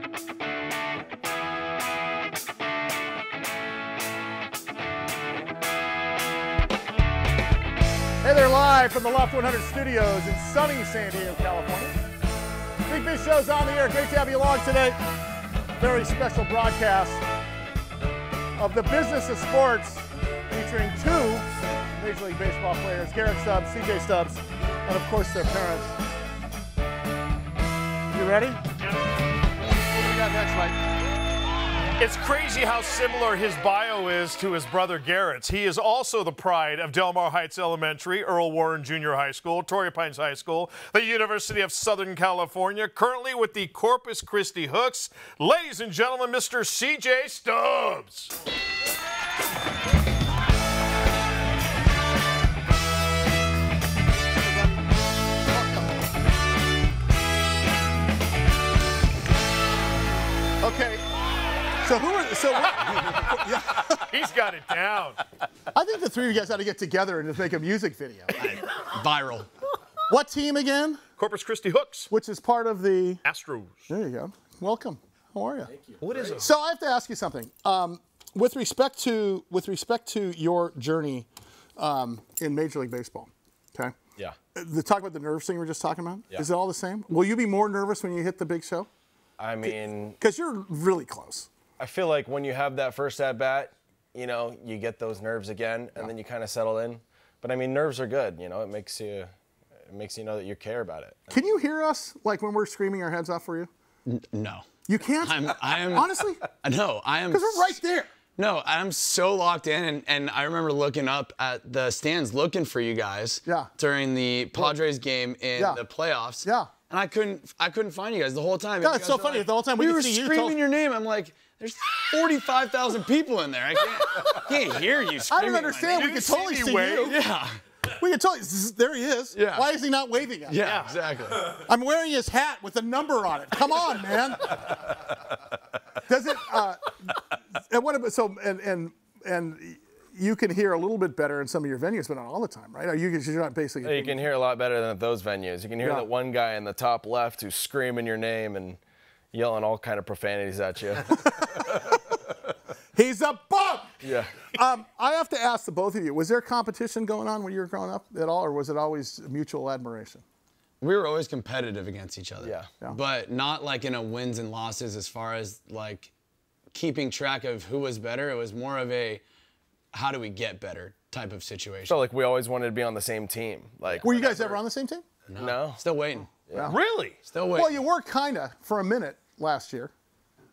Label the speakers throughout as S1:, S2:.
S1: Hey there, live from the Loft 100 studios in sunny San Diego, California. Big Biz Show's on the air. Great to have you along today. Very special broadcast of the business of sports featuring two Major League Baseball players, Garrett Stubbs, CJ Stubbs, and of course their parents. You ready?
S2: Yeah.
S1: What do we got next, Mike?
S2: It's crazy how similar his bio is to his brother Garrett's. He is also the pride of Del Mar Heights Elementary, Earl Warren Junior High School, Torrey Pines High School, the University of Southern California, currently with the Corpus Christi Hooks. Ladies and gentlemen, Mr. CJ Stubbs.
S1: Okay. Yeah.
S2: He's got it down.
S1: I think the three of you guys ought to get together and just make a music video.
S3: Viral.
S1: What team again?
S2: Corpus Christi Hooks.
S1: Which is part of the
S2: Astros.
S1: There you go. Welcome. How are you?
S3: Thank you.
S2: What is it?
S1: So I have to ask you something. With respect to your journey in Major League Baseball, okay?
S3: Yeah.
S1: The talk about the nerves thing we were just talking about.
S3: Yeah.
S1: Is it all the same? Will you be more nervous when you hit the big show?
S3: I mean,
S1: because you're really close.
S3: I feel like when you have that first at bat, you know, you get those nerves again, and then you kind of settle in. But I mean, nerves are good. You know, it makes you know that you care about it.
S1: Can you hear us like when we're screaming our heads off for you?
S4: No.
S1: You can't.
S4: I am
S1: honestly.
S4: No, I am.
S1: Because we're right there.
S4: No, I'm so locked in, and I remember looking up at the stands looking for you guys.
S1: Yeah.
S4: During the Padres game in the playoffs.
S1: Yeah.
S4: And I couldn't find you guys the whole time.
S1: God, it's so funny.
S4: Like,
S1: the whole time we
S4: were
S1: see you
S4: screaming your name. I'm like, there's 45,000 people in there. I can't hear you screaming.
S1: I don't understand. We can totally see you.
S4: Yeah.
S1: We can totally. There he is.
S4: Yeah.
S1: Why is he not waving at me?
S4: Yeah, exactly.
S1: I'm wearing his hat with a number on it. Come on, man. Does it? And what about and you can hear a little bit better in some of your venues, but not all the time, right? You're not basically.
S3: You can hear a lot better than at those venues. You can hear that one guy in the top left who's screaming your name and yelling all kind of profanities at you.
S1: He's a bum.
S3: Yeah.
S1: I have to ask the both of you: was there competition going on when you were growing up at all, or was it always mutual admiration?
S4: We were always competitive against each other.
S3: Yeah.
S4: But not like in a wins and losses as far as like keeping track of who was better. It was more of a how do we get better type of situation.
S3: So like we always wanted to be on the same team. Like
S1: were you guys ever on the same team?
S3: No.
S4: Still waiting.
S1: Yeah.
S2: Really?
S4: Still waiting.
S1: Well, you were kinda for a minute last year,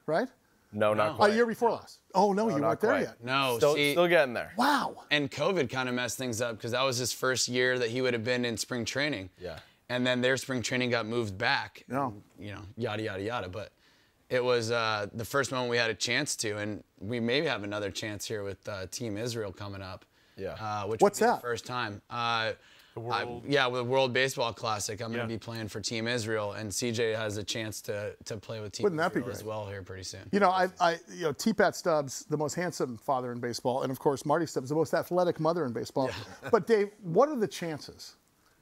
S1: right?
S3: No, not quite.
S1: A year before last. Oh no, you weren't there
S3: quite.
S1: yet.
S4: No,
S3: Still getting there.
S1: Wow.
S4: And COVID kind of messed things up because that was his first year that he would have been in spring training.
S3: Yeah.
S4: And then their spring training got moved back.
S1: No.
S4: You know, yada, yada, yada. But it was the first moment we had a chance to, and we maybe have another chance here with Team Israel coming up.
S3: Yeah.
S4: Which
S1: What's
S4: would be
S1: that?
S4: the first time.
S2: The World.
S4: With the World Baseball Classic, I'm going to
S2: Yeah.
S4: be playing for Team Israel, and CJ has a chance to play with Team
S1: Wouldn't that be
S4: Israel
S1: great?
S4: as well here pretty soon.
S1: You know, T-Pat Stubbs, the most handsome father in baseball, and of course Marty Stubbs, the most athletic mother in baseball. Yeah. But Dave, what are the chances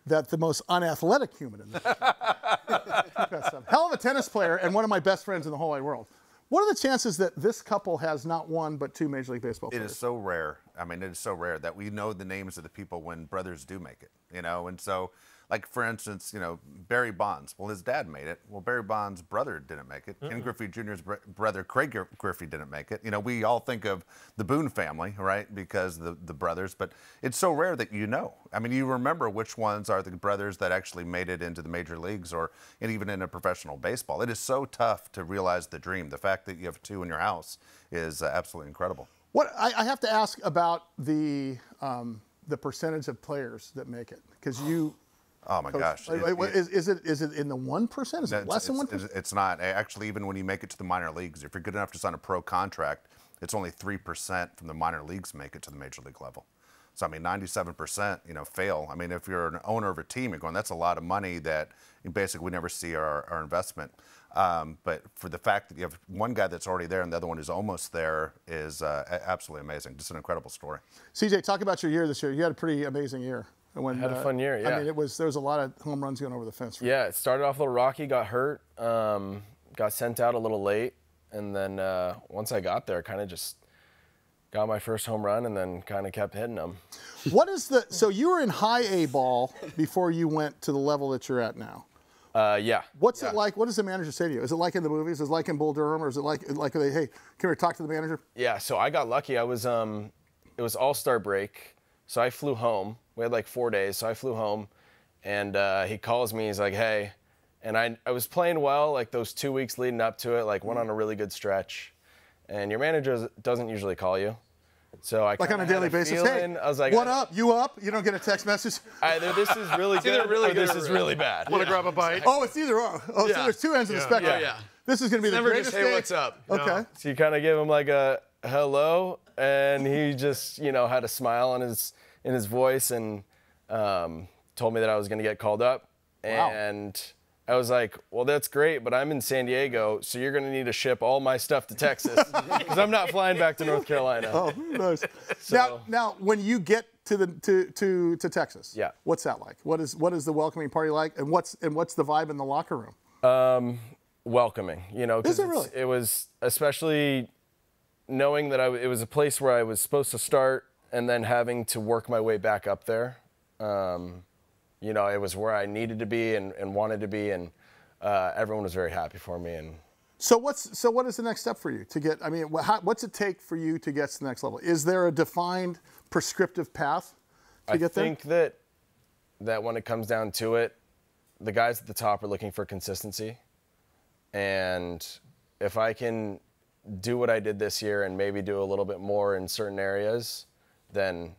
S1: that the most unathletic human in this hell of a tennis player and one of my best friends in the whole wide world? What are the chances that this couple has not one but two Major League Baseball players?
S5: It is so rare. I mean, it is so rare that we know the names of the people when brothers do make it, you know? And so, like, for instance, you know, Barry Bonds. Well, his dad made it. Well, Barry Bonds' brother didn't make it. Ken Griffey Jr.'s brother, Craig Griffey, didn't make it. You know, we all think of the Boone family, right, because the brothers. But it's so rare that you know. I mean, you remember which ones are the brothers that actually made it into the major leagues or and even into professional baseball. It is so tough to realize the dream. The fact that you have two in your house is absolutely incredible.
S1: What I have to ask about the percentage of players that make it, because you.
S5: Oh my gosh!
S1: Is it in the 1%? Is it less than 1%?
S5: It's not. Actually, even when you make it to the minor leagues, if you're good enough to sign a pro contract, it's only 3% from the minor leagues make it to the major league level. So I mean, 97%, you know, fail. I mean, if you're an owner of a team, you're going, that's a lot of money that basically we never see our investment. But for the fact that you have one guy that's already there and the other one is almost there is absolutely amazing. Just an incredible story.
S1: CJ, talk about your year this year. You had a pretty amazing year. When,
S3: had a fun year, yeah.
S1: I mean, there was a lot of home runs going over the fence.
S3: Yeah, it started off a little rocky, got hurt. got sent out a little late, and then once I got there, kind of just got my first home run, and then kind of kept hitting them.
S1: What is the? So you were in high A ball before you went to the level that you're at now.
S3: Yeah.
S1: What's it like? What does the manager say to you? Is it like in the movies? Is it like in Bull Durham, or is it like they, hey, come here, talk to the manager?
S3: Yeah. So I got lucky. I was it was All-Star break, so I flew home. We had like 4 days, so I flew home, and he calls me. He's like, hey, and I was playing well, like those 2 weeks leading up to it, like went on a really good stretch, and your manager doesn't usually call you. So I
S1: like on a daily basis. Hey,
S3: I was like,
S1: what up? You up? You don't get a text message?
S3: Either this is really good or this is really bad.
S2: Want to grab a bite?
S1: Oh, it's either or. Oh, so there's two ends of the spectrum.
S4: Yeah.
S1: This is going to be the
S4: Never
S1: greatest
S4: just, hey,
S1: day.
S4: what's up?
S1: Okay.
S2: No.
S3: So you kind of give him like a hello, and he just, you know, had a smile on in his voice, and told me that I was going to get called up.
S1: Wow.
S3: And I was like, well, that's great, but I'm in San Diego, so you're going to need to ship all my stuff to Texas because I'm not flying back to North Carolina.
S1: Oh, nice.
S3: So-
S1: Now, when you get to Texas,
S3: Yeah.
S1: what's that like? What is the welcoming party like, and what's the vibe in the locker room?
S3: Welcoming, you know,
S1: Is
S3: because
S1: it really?
S3: it was, especially knowing that it was a place where I was supposed to start and then having to work my way back up there. You know, it was where I needed to be and wanted to be, and everyone was very happy for me. And
S1: So what is the next step for you to get? I mean, what's it take for you to get to the next level? Is there a defined prescriptive path to get there?
S3: I think that when it comes down to it, the guys at the top are looking for consistency, and if I can do what I did this year and maybe do a little bit more in certain areas, then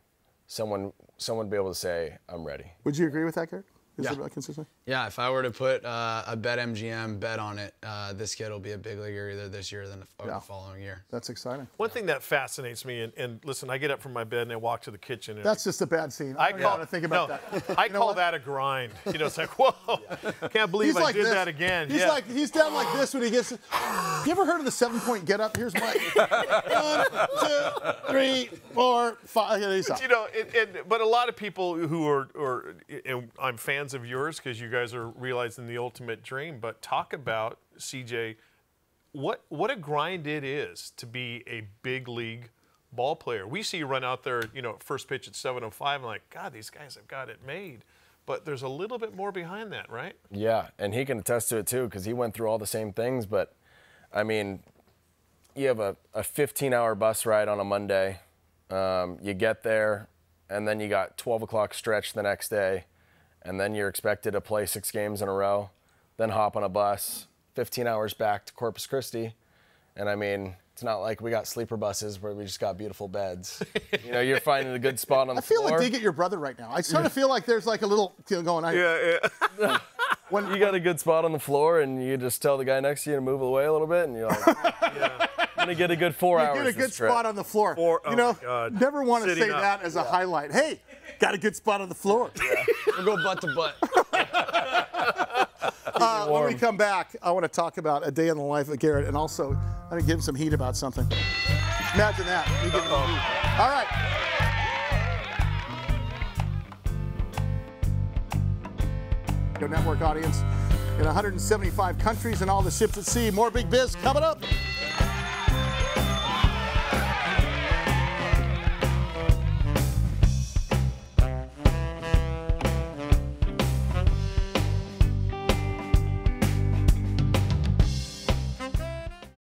S3: someone would be able to say, I'm ready.
S1: Would you agree with that, Garrett? Is
S4: Yeah.
S1: it about consistency?
S4: Yeah, if I were to put a BetMGM bet on it, this kid will be a big leaguer either this year or the following year.
S1: That's exciting.
S2: One thing that fascinates me, and listen, I get up from my bed and I walk to the kitchen. And
S1: That's just a bad scene. I don't want to think about that.
S2: I call that a grind. You know, it's like, whoa, can't believe I did that again.
S1: He's like, he's down like this when he gets. You ever heard of the 7-point get up? Here's my 1, 2, 3, 4, 5.
S2: You know, but a lot of people who are and I'm fans of yours because you guys are realizing the ultimate dream. But talk about, CJ, what a grind it is to be a big league ball player. We see you run out there, you know, first pitch at 7:05. I'm like, God, these guys have got it made. But there's a little bit more behind that, right?
S3: Yeah, and he can attest to it too because he went through all the same things. But I mean, you have a 15-hour bus ride on a Monday. You get there, and then you got 12 o'clock stretch the next day, and then you're expected to play 6 games in a row, then hop on a bus, 15 hours back to Corpus Christi. And I mean, it's not like we got sleeper buses where we just got beautiful beds. You know, you're finding a good spot on the floor.
S1: I feel like dig at your brother right now. I sort of feel like there's like a little going on.
S2: Yeah.
S3: When you got a good spot on the floor and you just tell the guy next to you to move away a little bit, and you're like, I'm going to get a good 4 hours.
S1: Get a good spot on the floor.
S2: Oh
S1: you know,
S2: my God.
S1: never want to
S2: Sitting
S1: say
S2: up.
S1: that as a highlight. Hey, got a good spot on the floor.
S4: We'll go butt to butt.
S1: When we come back, I want to talk about a day in the life of Garrett, and also I'm going to give him some heat about something. Imagine that. We give him heat. All right. Network audience in 175 countries and all the ships at sea. More Big Biz coming up.